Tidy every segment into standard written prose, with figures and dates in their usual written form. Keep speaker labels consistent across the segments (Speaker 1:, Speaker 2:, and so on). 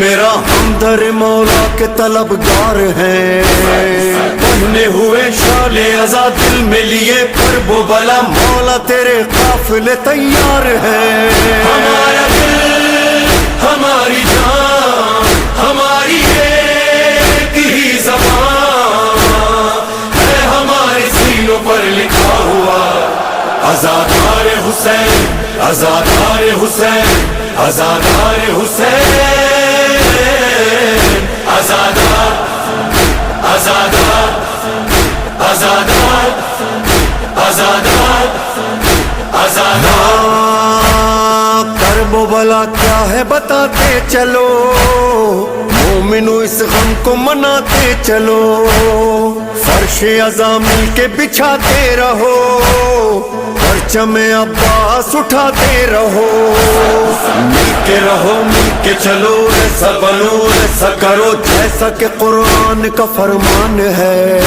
Speaker 1: میرا ہمدر مولا کے طلبگار ہیں، پہنے ہوئے شال عزا دل میں لیے کرب و بلا، مولا تیرے قافلے تیار ہیں۔ ہمارا دل ہماری جان ہماری ایک ہی زبان ہے، ہمارے سینوں پر لکھا ہوا آزادار حسین، آزادار حسین، آزادار حسین، آزادار آزادار آزادار آزادار آزادار۔ کرب و بلا کیا ہے بتاتے چلو، مومنو اس غم کو مناتے چلو، فرش عزا مل کے بچھاتے رہو، پرچم عباس اٹھاتے رہو، مل کے رہو مل کے چلو، ایسا بنو ایسا کرو جیسا کہ قرآن کا فرمان ہے،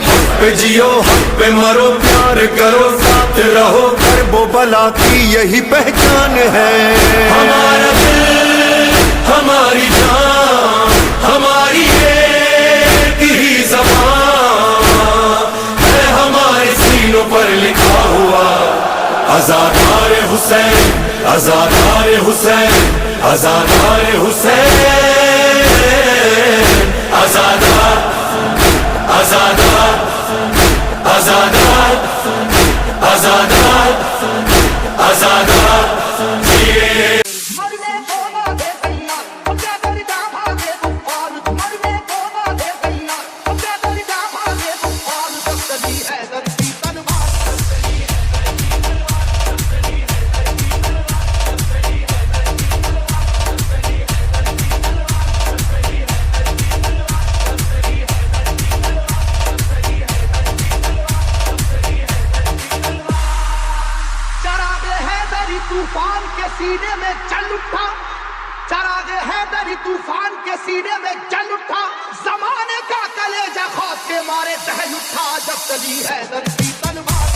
Speaker 1: حق پہ جیو حق پہ مرو، پیار کرو ساتھ رہو، کرب و بلا کی یہی پہچان ہے۔ ہمارا دل ہماری جان ہماری ایک ہی زبان ہے، ہمارے سینوں پر لکھا ہوا آزادار حسین، آزادار حسین، آزادار حسین، آزادار آزادار آزادار آزادار آزادار۔
Speaker 2: طوفان کے سینے میں چل اٹھا، چراغ حیدری طوفان کے سینے میں چل اٹھا، زمانے کا کلیجہ خوف کے مارے دہل اٹھا، جب چلی حیدر کی تلوار۔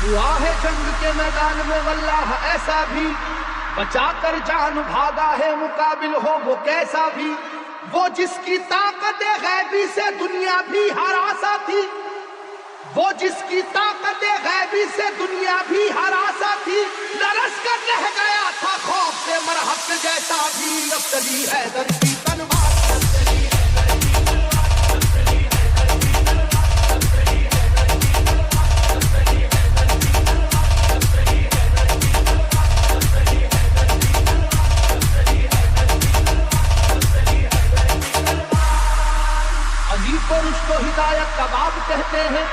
Speaker 2: ہوا ہے جنگ کے میدان میں واللہ ایسا بھی، بچا کر جان بھاگا ہے مقابل ہو وہ کیسا بھی، وہ جس کی طاقت غیبی سے دنیا بھی ہراسا تھی، وہ جس کی طاقت غیبی سے دنیا بھی ہراسا تھی، لرز کر رہ گیا تھا خوف سے مرحب جیسا بھی، اب چلی حیدر کی تلوار۔ علی کو رشد و ہدایت کا باب کہتے ہیں،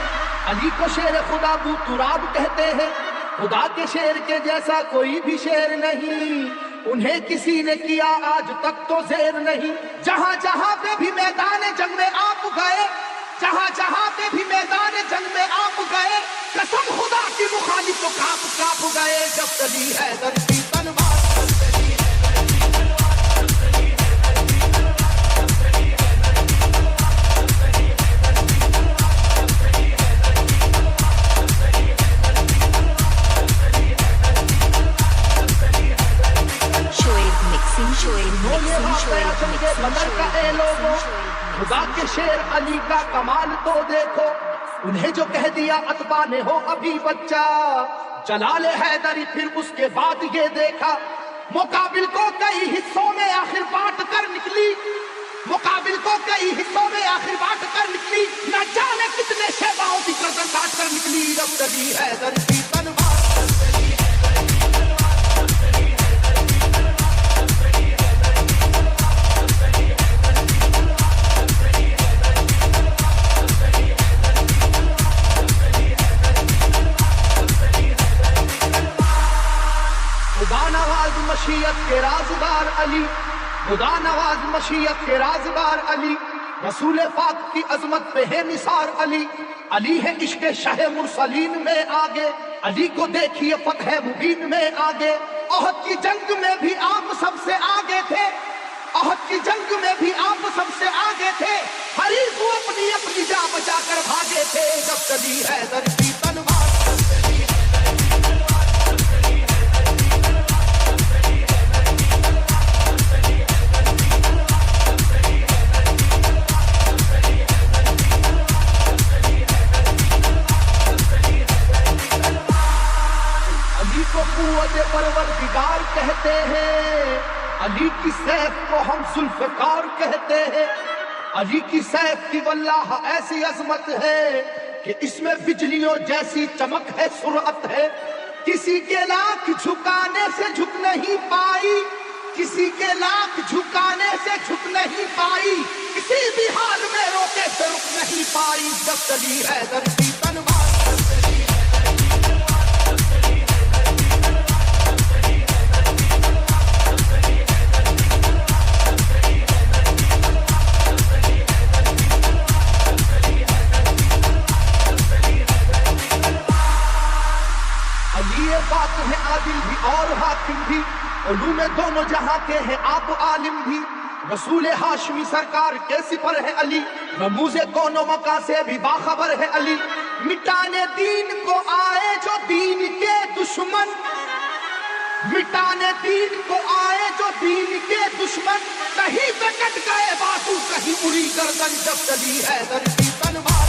Speaker 2: علی کو شیر خدا بو تراب کہتے ہیں، خدا کے شیر کے جیسا کوئی بھی شیر نہیں، انہیں کسی نے کیا آج تک تو زیر نہیں، جہاں جہاں پہ بھی میدان جنگ میں آپ گئے، جہاں جہاں پہ بھی میدان جنگ میں آپ گئے، قسم خدا کی مخالف تو کاپ کاپ گئے، جب چلی حیدر کی تلوار۔ خدا کے شیر علی کا کمال تو دیکھو، انہیں جو کہہ دیا اتباع نے ہو ابھی بچہ، جلال حیدری پھر اس کے بعد یہ دیکھا، مقابل کو کئی حصوں میں آخر بانٹ کر نکلی، مقابل کو کئی حصوں میں آخر بانٹ کر نکلی، نہ جانے کتنے شہباؤں کی گردن کاٹ کر نکلی، جب چلی حیدر کی تلوار۔ خدا نواز مشیت کے رازدار علی، خدا نواز مشیت کے رازدار علی، رسول پاک کی عظمت پہ ہے نثار علی، علی ہے عشق شہ مرسلین میں آگے، علی کو دیکھیے فتح مبین میں آگے، احد کی جنگ میں بھی آپ سب سے آگے تھے، حریف وہ اپنی اپنی جان بچا کر بھاگے تھے، جب چلی حیدر کی تلوار۔ علی کو قوت پروردگار کہتے ہیں، علی کی سیف کو ہم ذوالفقار کہتے ہیں۔ علی کی سیف کی واللہ ایسی عظمت ہے کہ اس میں بجلیوں جیسی چمک ہے، سرعت ہے، کسی کے لاکھ جھکانے سے جھک نہیں پائی، کسی کے لاکھ جھکانے سے جھک نہیں پائی، کسی بھی حال میں روکے سے رک نہیں پائی، جب چلی حیدر کی تلوار۔ بات ہے عادل بھی اور حاکم بھی، علوم دونوں جہاں کے ہیں آپ عالم بھی، رسول ہاشمی سرکار کے سپر ہے علی، رموز کونوں مکہ سے بھی باخبر ہے علی، مٹانے دین کو آئے جو دین کے دشمن، مٹانے دین کو آئے جو دین کے دشمن، کہیں پہ کٹ گئے بازو کہیں اڑی گردن، جب چلی حیدر کی تلوار۔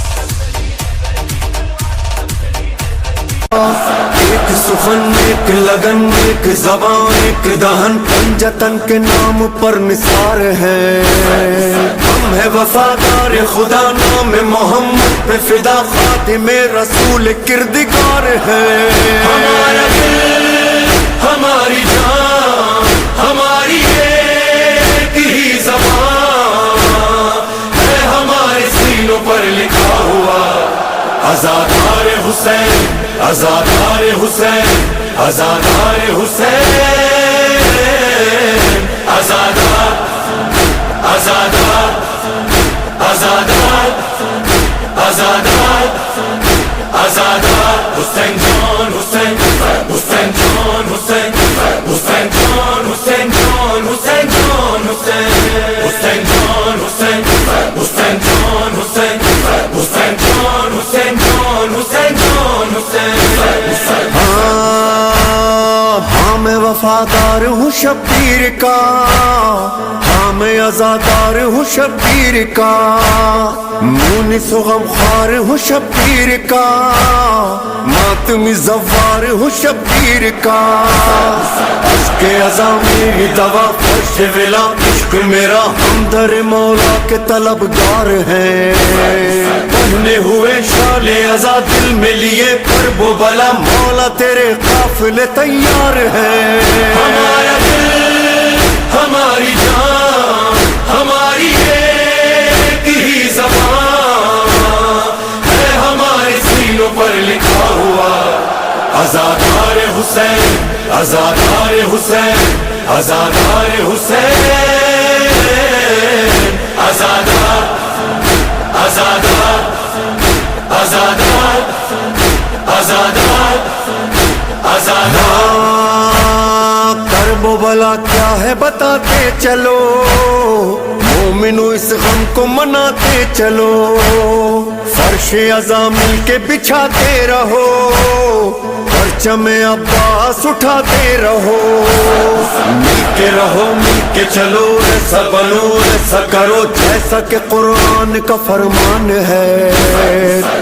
Speaker 3: ایک سخن ایک لگن ایک زبان ایک دہن، پنجتن کے نام پر نثار ہے، ہم ہے وفادار خدا نام محمد پہ فدا، خاتم رسول کردگار ہے،
Speaker 1: ہمارا دل ہماری جان ہماری ایک ہی زبان ہے، ہمارے سینوں پر لکھا ہوا آزادار حسین آزادار حسین آزادار حسین، آزادار آزادار آزادار آزادار آزادار، حسین جان حسین حسین جان حسین حسین جان حسین جان حسین جان حسین حسین جان حسین حسین جان حسین حسین جان حسین جان حسین جان حسین۔
Speaker 3: ہاں میں وفادار ہوں شبیر کا، ہاں میں آزادار ہوں شبیر کا، مونس و غمخوار ہوں شبیر کا، ماتمی زوار ہوں شبیر کا، عشق ازاں میری دوا فرش ولا، عشق میرا ہمدر مولا کے طلبگار ہے، پہنے ہوئے شال ازاں دل میں لیے کرب و بلا، مولا تیرے قافلے تیار ہے،
Speaker 1: ہمارا دل ہماری جان ہماری ایک ہی زبان ہے، ہمارے سینوں پر لکھا ہوا آزادار حسین آزادار حسین آزادار حسین، آزادار آزادار آزادار آزادار آزادار۔
Speaker 3: کرب و بلا کیا ہے بتاتے چلو، مومنو اس غم کو مناتے چلو، فرش ازاں مل کے بچھاتے رہو، پرچم عباس اٹھاتے رہو، مل کے رہو مل کے چلو، ایسا بنو ایسا کرو جیسا کہ قرآن کا فرمان ہے،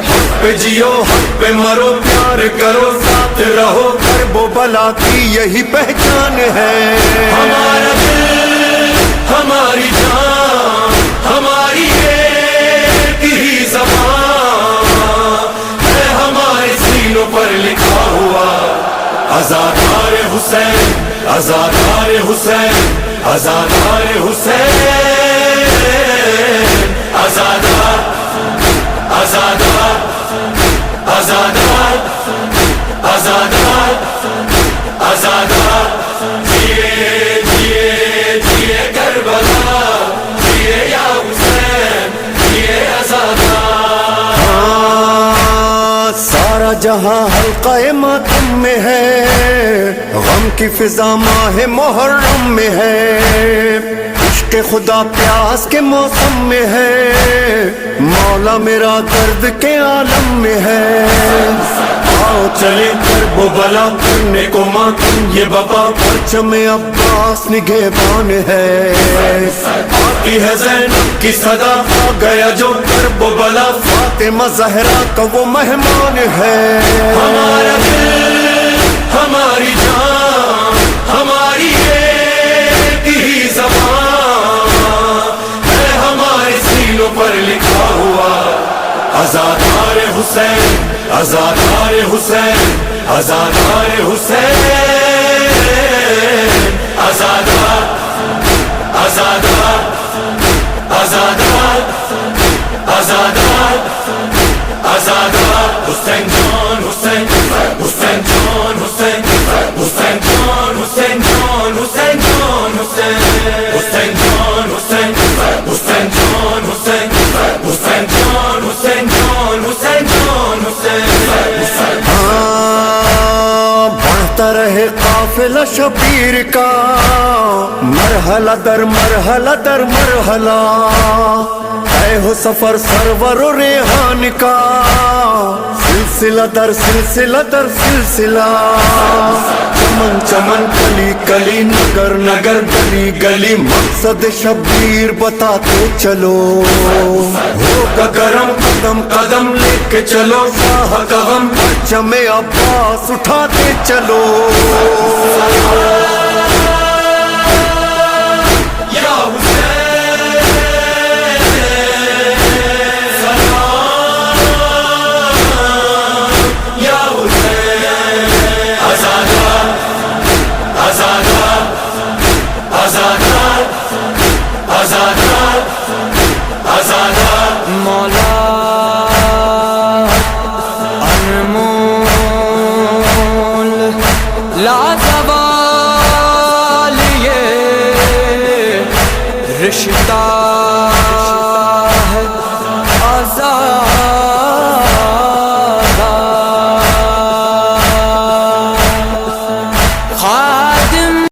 Speaker 3: حق پہ جیو حق پہ مرو پیار کرو ساتھ رہو، کرب و بلا کی یہی پہچان ہے،
Speaker 1: ہمارا دل ہماری جان ہماری ایک ہی زبان ہے، ہمارے سینوں پر لکھا ہوا آزادار حسین آزادار حسین آزادار حسین، آزادار آزادار آزادار آزادار آزادار، جیے جیے جیے کربلا جیے یا حسین جیے آزادار۔
Speaker 3: سارا جہاں حلقہ ماتم میں ہے، غم کی فضا ماہ محرم میں ہے، عشق عشق خدا پیاس کے موسم میں ہے، مولا میرا درد کے عالم میں ہے۔ آؤ چلے کرب و بلا کرنے کو ماتم، یہ بابا پرچم عباس نگہبان ہے۔ آتی ہے زینب کی صدا، آ گیا جو کرب و بلا، فاطمہ زہرا کا وہ مہمان ہے۔ ہمارا دل ہماری جان ہماری ایک ہی زبان ہے، ہمارے سینوں پر لکھا ہوا آزادار حسین، آزادار حسین، آزادار حسین، آزادار آزادار آزادار آزادار آزادار حسین جان حسین، حسین جان حسین، حسین جان حسین جان، حسین جان حسین، حسین جان حسین، حسین جان حسین، حسین جان حسین جان، حسین جان حسین۔ بڑھتا رہے قافلہ شبیر کا، مرحلہ در مرحلہ در مرحلہ، اے ہو سفر سرور و ریحان کا، سلسلہ در سلسلہ در سلسلہ، چمن چمن کلی کلی نگر نگر گلی گلی، مقصد شبیر بتاتے چلو، ہوگا گرم قدم قدم لے کے چلو، شاہ کا غم پرچم عباس اٹھاتے چلو۔
Speaker 4: مولا انمول لازوال یہ رشتہ